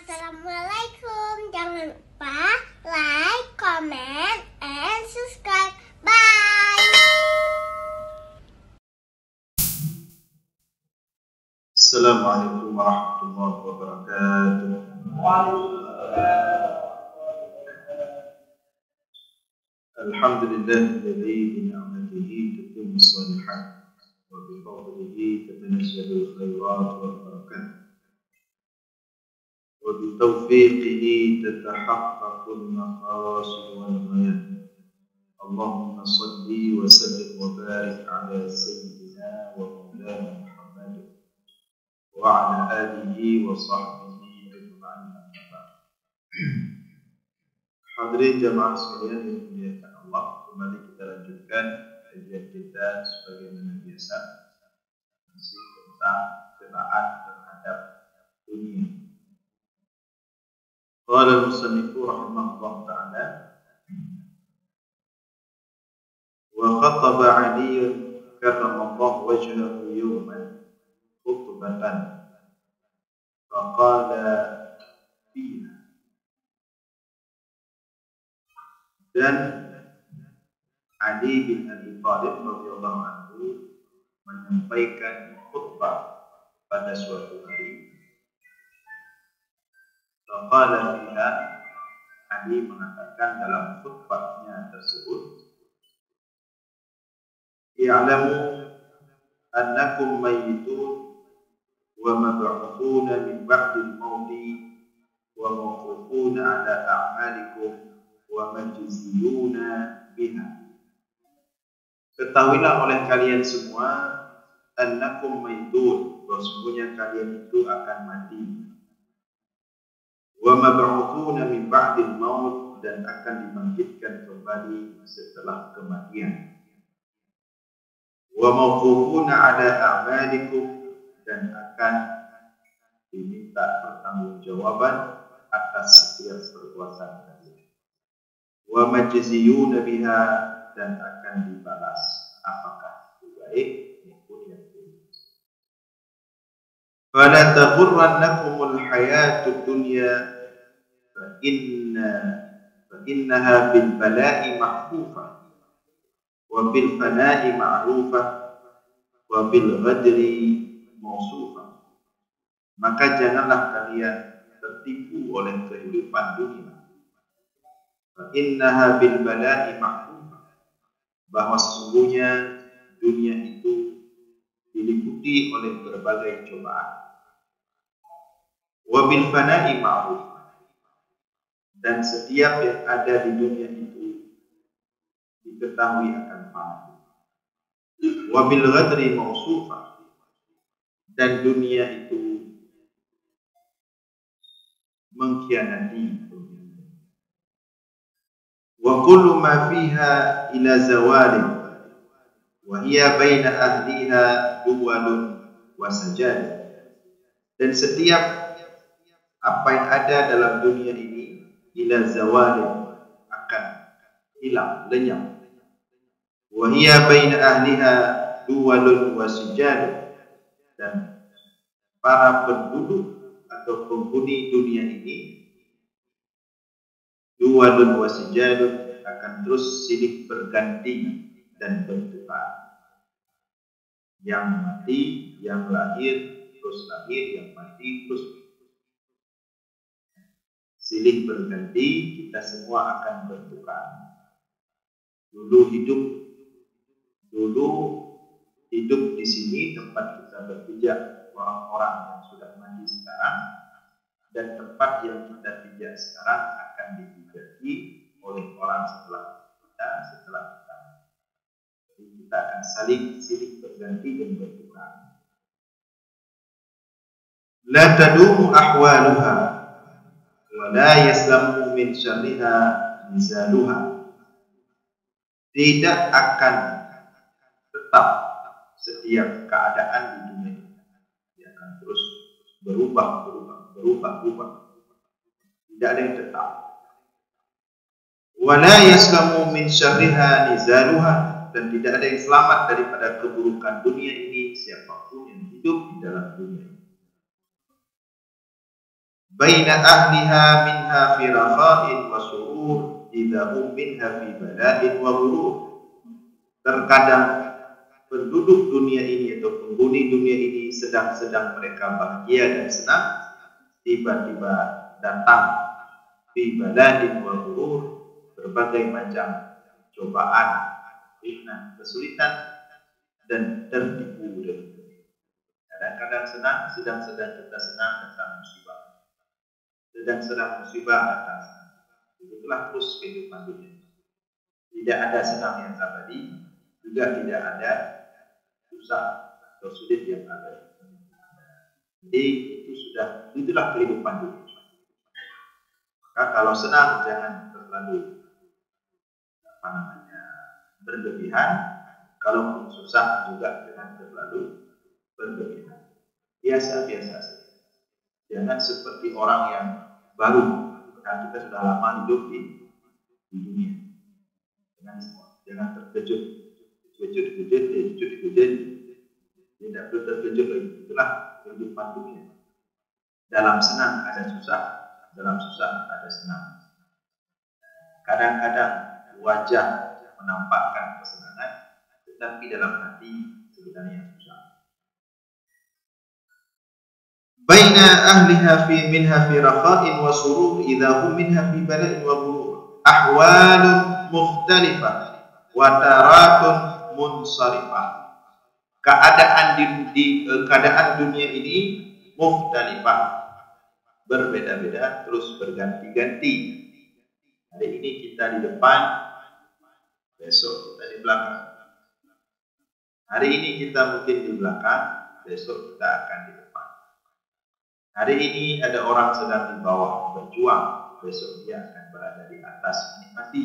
Assalamualaikum. Jangan lupa like, comment, and subscribe. Bye. Assalamualaikum warahmatullahi wabarakatuh. Alhamdulillahilladzi bi ni'matihi tatimmu shalihat wa bi fadlihi tatanazzalu khairat wal barakat wa bi tawfiqihi tatahaqqaqu al-maqasid wal ghayat. Allahumma shalli wa sallim wa barik ala sayyidina wa maulana Muhammad wa ala alihi wa sahbihi ajma'in. Hadirin jamaah sekalian yang dimuliakan Allah, kembali kita lanjutkan kajian kita sebagaimana biasa, masih tentang qiraat terhadap dunia. Qala al-musannifu rahimahullah ta'ala, wa khataba Ali karramallahu wajhahu yawman khutbatan faqala fiha. Dan Ali bin Abi Thalib radhiyallahu anhu menyampaikan khutbah pada suatu hari. Faqala fiha, Ali mengatakan dalam khutbahnya tersebut, i'lamu annakum mayyitun wa mab'uthuna min ba'dil mauti wa mawqufuna ala a'malikum wa majziyuna biha. Ketahuilah oleh kalian semua, annakum maitun, bahwa sesungguhnya kalian itu akan mati. Wa mab'uthuna min ba'dil maut, dan akan dibangkitkan kembali setelah kematian. Wa mawqufuna ala a'malikum, dan akan diminta pertanggungjawaban atas setiap perbuatan kalian. Wa majziyuna biha, dan akan dibalas apakah itu baik maupun yang buruk. Fala taghurrannakumul hayatud dunya fa innaha bil bala'i mahfufah wa bil fana'i ma'rufah wa bil ghadri mawsufah. Maka janganlah kalian tertipu oleh kehidupan dunia. Innaha bil bala'i mahfufah, bahwa sesungguhnya dunia itu diliputi oleh berbagai cobaan. Wa bil fana'i ma'rufah, dan setiap yang ada di dunia itu diketahui akan fana. Wa bil ghadri mawsufah, dan dunia itu mengkhianati. Wa kullu ma fiha ila zawalin wa hiya baina ahliha duwalun wa sajad. Dan setiap apa yang ada dalam dunia ini ila zawalin, akan hilang, lenyap. Wa hiya baina ahliha duwalun wa sajad, dan para penduduk atau penghuni dunia ini duwalun wa sijadun, akan terus silih berganti dan bertukar. Yang mati, yang lahir, terus lahir, yang mati, terus silih berganti, kita semua akan bertukar. Dulu hidup di sini tempat kita berpijak orang-orang yang sudah mati sekarang, dan tempat yang kita pijak sekarang akan dipijaki oleh orang setelah kita. Jadi kita akan silih berganti dan bertukar. La tadumu ahwaluha wa la yaslamu min syarriha mizaluha. Tidak akan tetap setiap keadaan di dunia ini. Dia akan terus berubah. Tidak ada yang tetap. Wa la yaslamu min syarriha nizaluha, dan tidak ada yang selamat daripada keburukan dunia ini siapapun yang hidup di dalam dunia ini. baina ahliha minha fi rakha'in wa surur idza hum minha fi bala'in wa ghurur. Terkadang penduduk dunia ini atau penghuni dunia ini sedang mereka bahagia dan senang, tiba-tiba datang fi bala'in wa ghurur, berbagai macam cobaan, fitnah, kesulitan, dan tertipu. Kadang-kadang sedang kita senang datang musibah. Sedang musibah datang. Itulah terus kehidupan dunia. Tidak ada senang yang abadi, juga tidak ada susah atau sulit yang abadi. Jadi itulah kehidupan dunia. Maka kalau senang jangan terlalu berlebihan. Kalau susah juga jangan terlalu berlebihan. Biasa-biasa saja. Jangan seperti orang yang baru, karena kita sudah lama hidup di dunia. Jangan terkejut, tidak perlu terkejut lagi. Itulah kehidupan dunia. Dalam senang ada susah, dalam susah ada senang. Kadang-kadang wajah menampakkan kesenangan, tetapi dalam hati sebenarnya susah. Baina ahliha fi minha fi rakha'in wa surur idza hum minha fi bala'in wa ghurur. Ahwalun mukhtalifah wa taratun munsharifah. Keadaan dunia ini mukhtalifah, berbeda-beda, terus berganti-ganti. Hari ini kita di depan, besok kita di belakang. Hari ini kita mungkin di belakang, besok kita akan di depan. Hari ini ada orang sedang di bawah berjuang, besok dia akan berada di atas menikmati.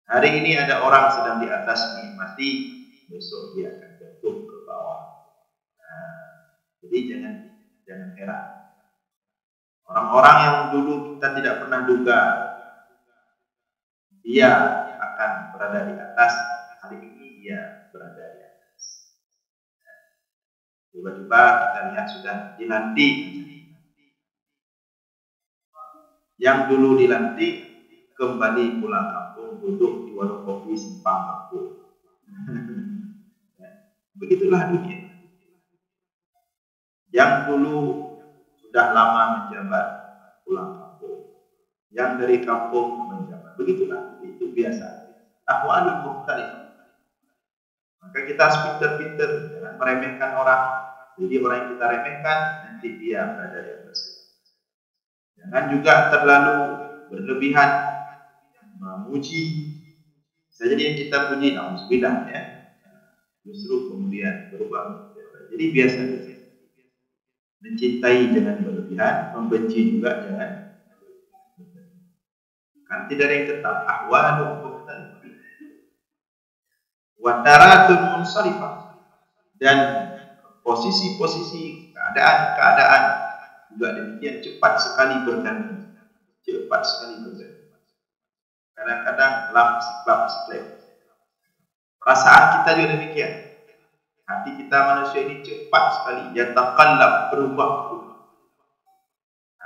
Hari ini ada orang sedang di atas menikmati, besok dia akan jatuh ke bawah. Jadi jangan heran. Orang-orang yang dulu kita tidak pernah duga dia akan berada di atas, hari ini dia berada di atas. Tiba-tiba kita lihat sudah dilantik. Yang dulu dilantik kembali pulang kampung, duduk di warung kopi simpang kampung. Begitulah dunia. Yang dulu sudah lama menjabat pulang kampung, yang dari kampung menjabat. Begitulah, itu biasa. Ahwalul mukhtalifah. Maka kita harus pintar-pintar, jangan meremehkan orang. Jadi orang yang kita remehkan nanti dia berada di atas. Jangan juga terlalu berlebihan memuji. Saja yang kita puji, alhamdulillah ya. Justru kemudian berubah. Jadi biasa. Mencintai jangan berlebihan, membenci juga jangan. Kan tidak ada yang tetap. Ahwalun mukhtalifah wa taratun munsharifah, dan posisi-posisi keadaan juga demikian cepat sekali berganti. Kadang-kadang lamp-lamp. Perasaan kita juga demikian. Hati kita manusia ini cepat sekali, yataqallab, berubah.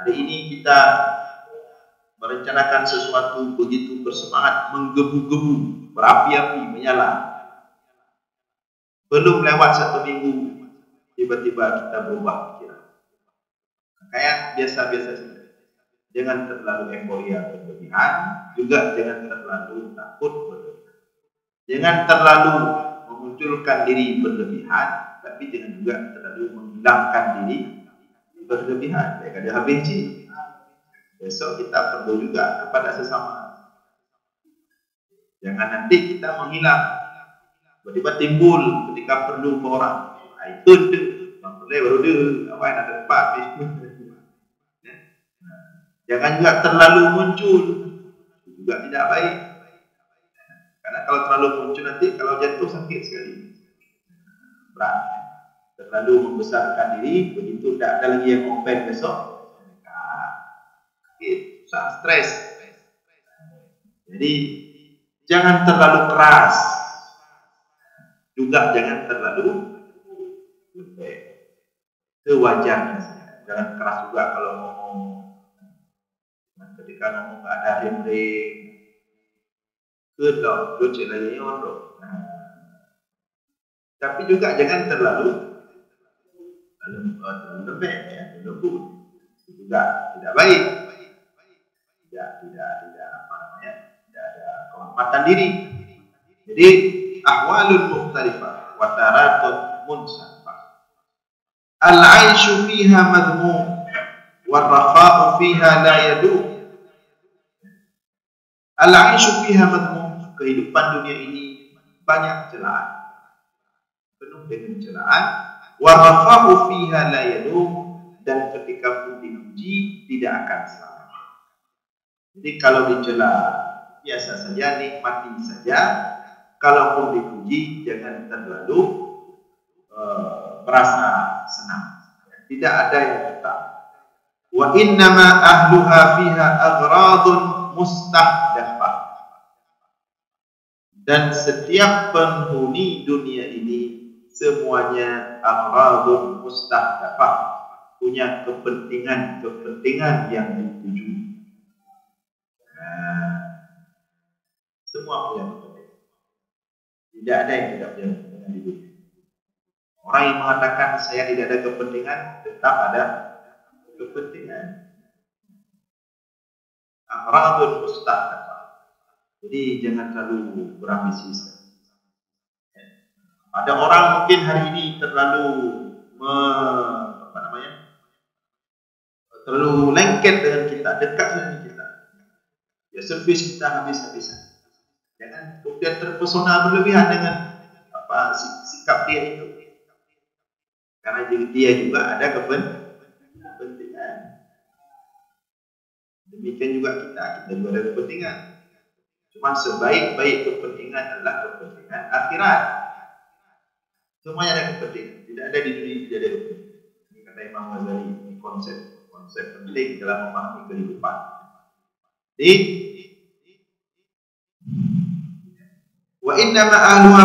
Hari ini kita merencanakan sesuatu begitu bersemangat, menggebu-gebu, berapi-api, menyala. Belum lewat 1 minggu, tiba-tiba kita berubah pikiran. Kayak biasa-biasa saja. Jangan terlalu euforia berlebihan, juga jangan terlalu takut berlebihan. Jangan terlalu memunculkan diri berlebihan, tapi jangan juga terlalu menghilangkan diri berlebihan. Kayak ada benci. Besok kita perlu juga kepada sesama. Jangan nanti kita menghilang. Tiba-tiba timbul ketika perlu ke orang. Itu baru apa yang ada tempat. Jangan juga terlalu muncul, juga tidak baik. Karena kalau terlalu muncul nanti kalau jatuh sakit sekali. Berat. Terlalu membesarkan diri, begitu tidak ada lagi yang open besok, sakit, stres. Jadi jangan terlalu keras, juga jangan terlalu lembek. Sewajarnya saja. jangan keras juga kalau ngomong. Ketika ngomong nggak ada rem-rem, kedok, lucu lagi nyodok. Tapi juga jangan terlalu lembek, ya, lembut. Itu juga tidak baik. Tidak apa namanya? Tidak ada kehormatan diri. Jadi ahwalun mukhtalifah wa taratun munsafah. Al-'aisyu fiha madhmum war-rakha'u fiha la yadum. Al-'aisyu fiha madhmum, kehidupan dunia ini banyak celaan, penuh dengan celaan. War-rakha'u fiha la yadum, dan ketika pun dipuji tidak akan selama. Jadi kalau dicela biasa saja, nikmati saja. Kalaupun dipuji jangan terlalu merasa senang. Tidak ada yang tetap. Wa innama ahluha fiha aghradun mustahdafah. Dan setiap penghuni dunia ini semuanya aghradun mustahdafah, punya kepentingan yang dituju. Semua punya kepentingan. Tidak ada yang tidak punya kepentingan di dunia. Orang yang mengatakan saya tidak ada kepentingan, tetap ada kepentingan. Aghradun mustahdafah. Jadi jangan terlalu berambisi. Ada orang mungkin hari ini terlalu terlalu lengket dengan kita, dekat dengan kita. Ya, servis kita habis-habisan. Jangan kemudian terpesona berlebihan dengan sikap dia itu. Karena dia juga ada kepentingan. Demikian juga kita juga ada kepentingan. Cuma sebaik-baik kepentingan adalah kepentingan akhirat. Semuanya ada kepentingan. Tidak ada di dunia tidak ada kepentingan. Ini kata Imam Ghazali, ini konsep penting dalam memahami kehidupan. Jadi wa innama ahluha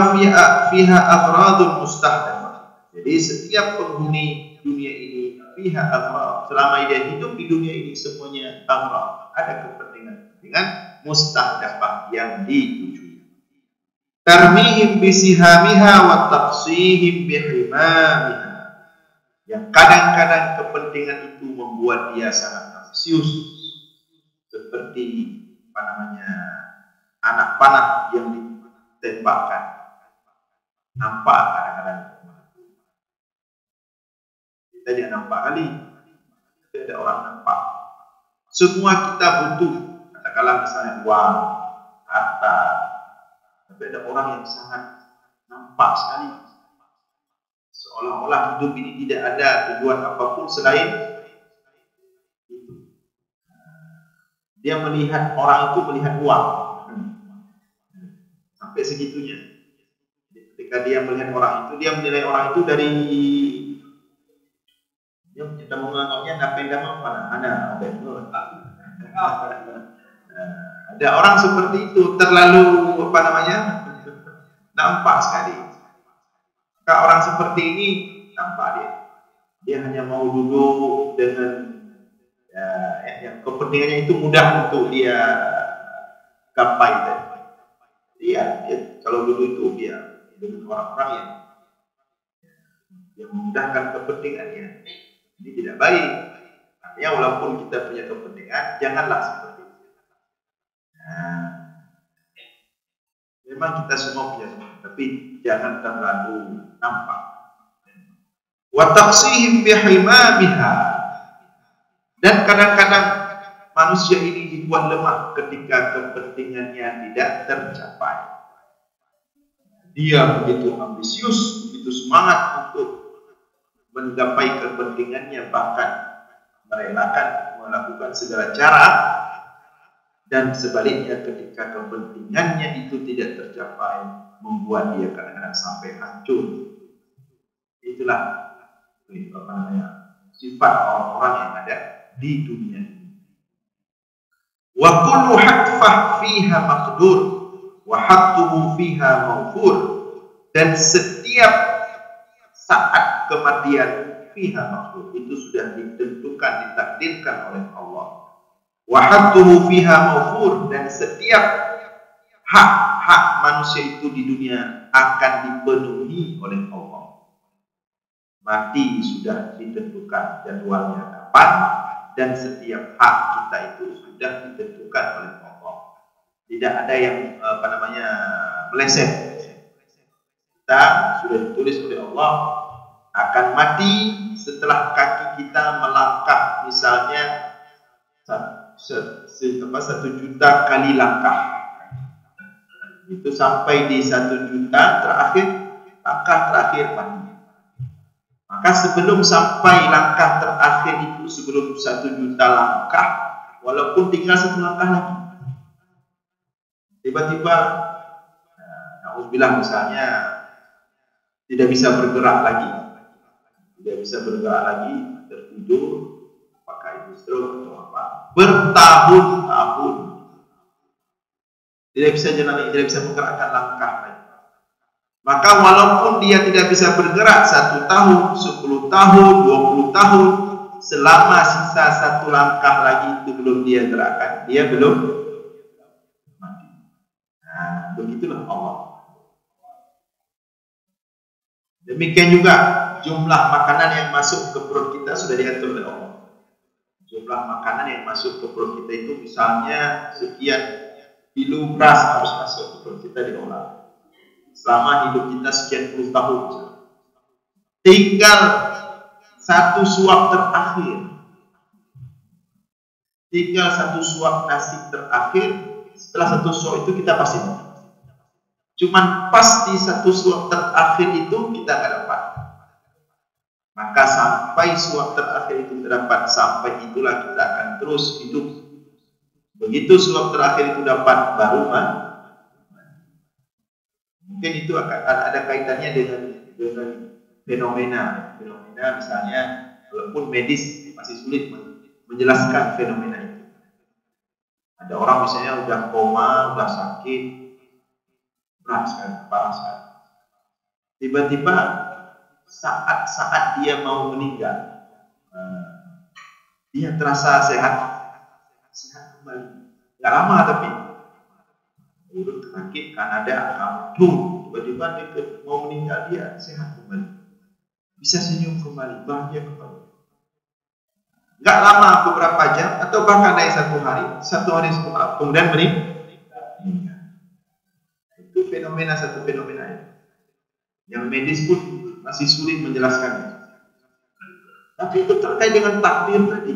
fiha aghradun mustahdafah. Jadi setiap penghuni dunia ini fiha aghrad, selama dia hidup di dunia ini semuanya aghrad, ada kepentingan mustahdafah yang dituju. Tarmihim bisihamiha wa taqsihim bihimamiha. Yang kadang-kadang kepentingan itu membuat dia sangat ambisius, seperti anak panah yang ditembakkan. Nampak kadang-kadang. Kita jangan nampak kali. Tidak ada orang nampak. Semua kita butuh. Katakanlah misalnya uang, harta. Tapi ada orang yang sangat nampak sekali. Seolah-olah hidup ini tidak ada tujuan apapun selain itu. Dia melihat orang itu melihat uang. Sampai segitunya. Ketika dia melihat orang itu, dia menilai orang itu dari dia kita menganggapnya napenda mana? Ada orang seperti itu terlalu nampak sekali. Maka orang seperti ini nampak dia hanya mau duduk dengan yang kepentingannya itu mudah untuk dia gapai. Dia kalau duduk itu dia dengan orang-orang yang memudahkan kepentingannya. Ini tidak baik. Artinya walaupun kita punya kepentingan, janganlah seperti itu. Memang kita semua punya kepentingan, tapi jangan terlalu nampak. Wa taqsihim bihimamiha. Dan kadang-kadang manusia ini dibuat lemah ketika kepentingannya tidak tercapai. Dia begitu ambisius, begitu semangat untuk menggapai kepentingannya, bahkan merelakan melakukan segala cara, dan sebaliknya ketika kepentingannya itu tidak tercapai, membuat dia kadang-kadang sampai hancur. Itulah sifat orang-orang yang ada di dunia ini. Wa kullu hatfah fiha maqdur wa hattuhu fiha mawfur. Dan setiap saat kematian fiha maqdur, itu sudah ditentukan, ditakdirkan oleh Allah. Wa hadduhu fiha mawfur, dan setiap hak manusia itu di dunia akan dipenuhi oleh Allah. Mati sudah ditentukan jadwalnya kapan, dan setiap hak kita itu sudah ditentukan oleh Allah. Tidak ada yang meleset. Kita sudah ditulis oleh Allah akan mati setelah kaki kita melangkah, misalnya 1 juta kali langkah. Itu sampai di 1 juta terakhir, langkah terakhir mati. Maka sebelum sampai langkah terakhir itu, sebelum 1 juta langkah, walaupun tinggal 1 langkah lagi, tiba-tiba na'udzubillah misalnya tidak bisa bergerak lagi, tertidur, apakah itu stroke atau apa, bertahun-tahun tidak bisa jalan, tidak bisa menggerakkan langkah lagi. Maka walaupun dia tidak bisa bergerak 1 tahun, 10 tahun, 20 tahun, selama sisa 1 langkah lagi itu belum dia gerakkan, dia belum mati. Nah, begitulah Allah. Demikian juga jumlah makanan yang masuk ke perut kita sudah diatur oleh Allah. Jumlah makanan yang masuk ke perut kita itu misalnya sekian kilo beras harus masuk ke perut kita diolah. Selama hidup kita sekian puluh tahun. Tinggal 1 suap terakhir. Tinggal 1 suap nasi terakhir. Setelah 1 suap itu kita pasti mati. Cuman pas di 1 suap terakhir itu kita nggak dapat. Maka sampai suap terakhir itu terdapat, sampai itulah kita akan terus hidup. Begitu suap terakhir itu dapat, baru mungkin itu akan ada kaitannya dengan fenomena misalnya, walaupun medis masih sulit menjelaskan fenomena itu. Ada orang misalnya udah koma, udah sakit, parah sekali. Tiba-tiba saat dia mau meninggal, dia terasa sehat kembali. Gak lama tapi urut sakit Kanada, kamdung, tiba-tiba dia mau meninggal, dia sehat kembali, bisa senyum kembali, bahagia kembali. Gak lama, beberapa jam atau bahkan dari 1 hari kemudian meninggal. Itu satu fenomena yang medis pun masih sulit menjelaskannya. Tapi itu terkait dengan takdir tadi.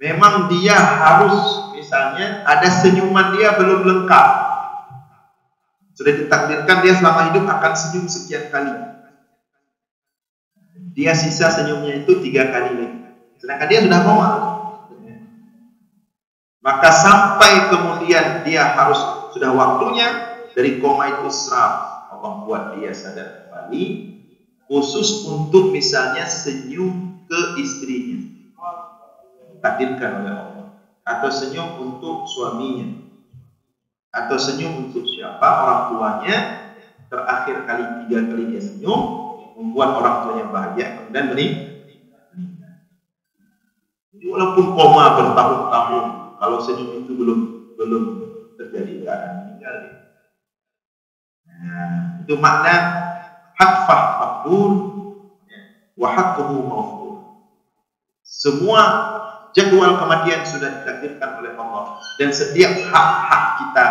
Memang dia harus, misalnya ada senyuman dia belum lengkap, sudah ditakdirkan dia selama hidup akan senyum sekian kali, dia sisa senyumnya itu 3 kali lagi, sedangkan dia sudah koma. Maka sampai kemudian dia harus, sudah waktunya dari koma itu serap, Allah buat dia sadar kembali, khusus untuk misalnya senyum ke istrinya, takdirkan oleh Allah, atau senyum untuk suaminya, atau senyum untuk siapa, orang tuanya, terakhir kali 3 kali dia senyum, membuat orang tuanya bahagia, kemudian meninggal. Jadi walaupun koma bertahun-tahun, kalau senyum itu belum terjadi, tidak akan meninggal. Nah, itu makna hatfah maqdur wa hadduhu mawfur. Semua jadwal kematian sudah ditakdirkan oleh Allah, dan setiap hak-hak kita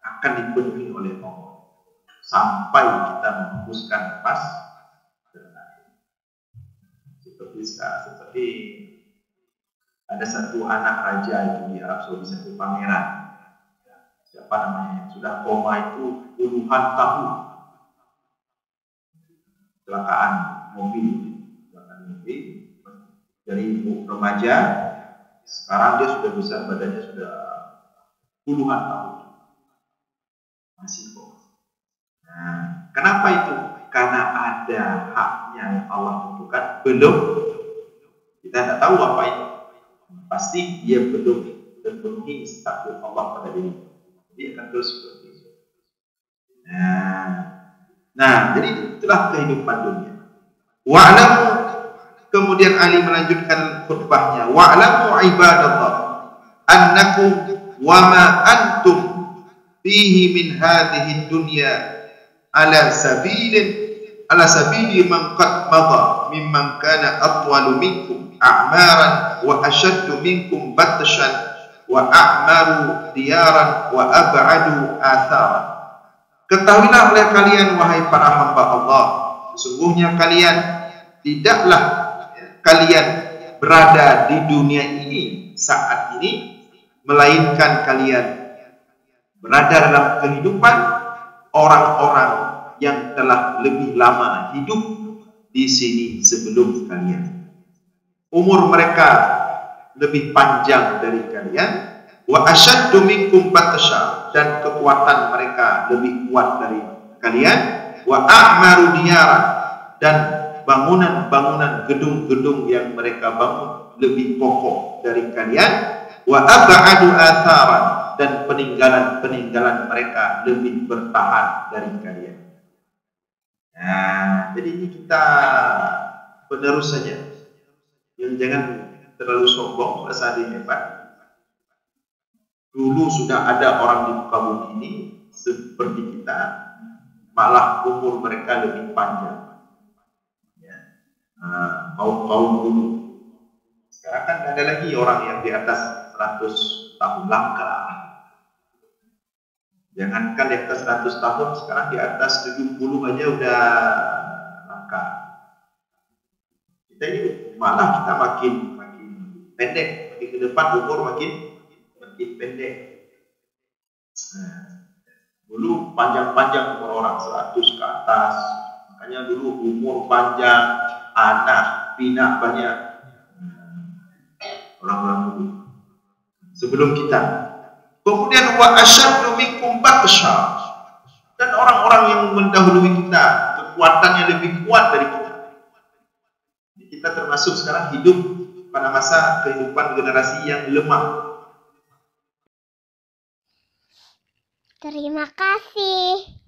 akan dipenuhi oleh Allah sampai kita menghembuskan nafas terakhir. Seperti ada satu anak raja itu di Arab Saudi, satu pangeran, siapa namanya, sudah koma itu puluhan tahun, kecelakaan mobil dari remaja, sekarang dia sudah besar, badannya sudah puluhan tahun masih koma. Nah, kenapa itu? Karena ada haknya yang Allah tentukan, belum, kita tidak tahu apa itu, pasti dia belum terpenuhi takdir Allah pada diri, dia akan terus seperti itu. Nah, Nah, jadi itulah kehidupan dunia. Wa'lamu, kemudian Ali melanjutkan khutbahnya, wa'lamu ibadallah annakum wa ma antum fihi min hadhihi dunya ala sabili man qad madha mimman kana atwalu minkum a'maran wa ashaddu minkum batshan wa a'maru diyaran wa ab'adu atharan. Ketahuilah oleh kalian wahai para hamba Allah, sesungguhnya kalian tidaklah kalian berada di dunia ini saat ini, melainkan kalian berada dalam kehidupan orang-orang yang telah lebih lama hidup di sini sebelum kalian. Umur mereka lebih panjang dari kalian, wa asyaddu minkum batsha, dan kekuatan mereka lebih kuat dari kalian, wa a'maru diyaran, dan bangunan-bangunan gedung-gedung yang mereka bangun lebih kokoh dari kalian, wa ab'adu atharan, dan peninggalan-peninggalan mereka lebih bertahan dari kalian. Nah, jadi ini kita penerus saja, yang jangan terlalu sombong merasa hebat. Dulu sudah ada orang di muka bumi ini seperti kita, malah umur mereka lebih panjang. Ya. Kaum dulu. Sekarang kan ada lagi orang yang di atas 100 tahun langka. Jangankan di atas 100 tahun, sekarang di atas 70 aja udah langka. Kita ini malah kita makin pendek, makin ke depan umur makin pendek. Nah, dulu panjang-panjang umur orang 100 ke atas, makanya dulu umur panjang, anak pinak banyak. Orang-orang dulu sebelum kita. Kemudian wa asyaddu minkum batsha, dan orang-orang yang mendahului kita kekuatannya lebih kuat dari kita. Kita termasuk sekarang hidup pada masa kehidupan generasi yang lemah. Terima kasih.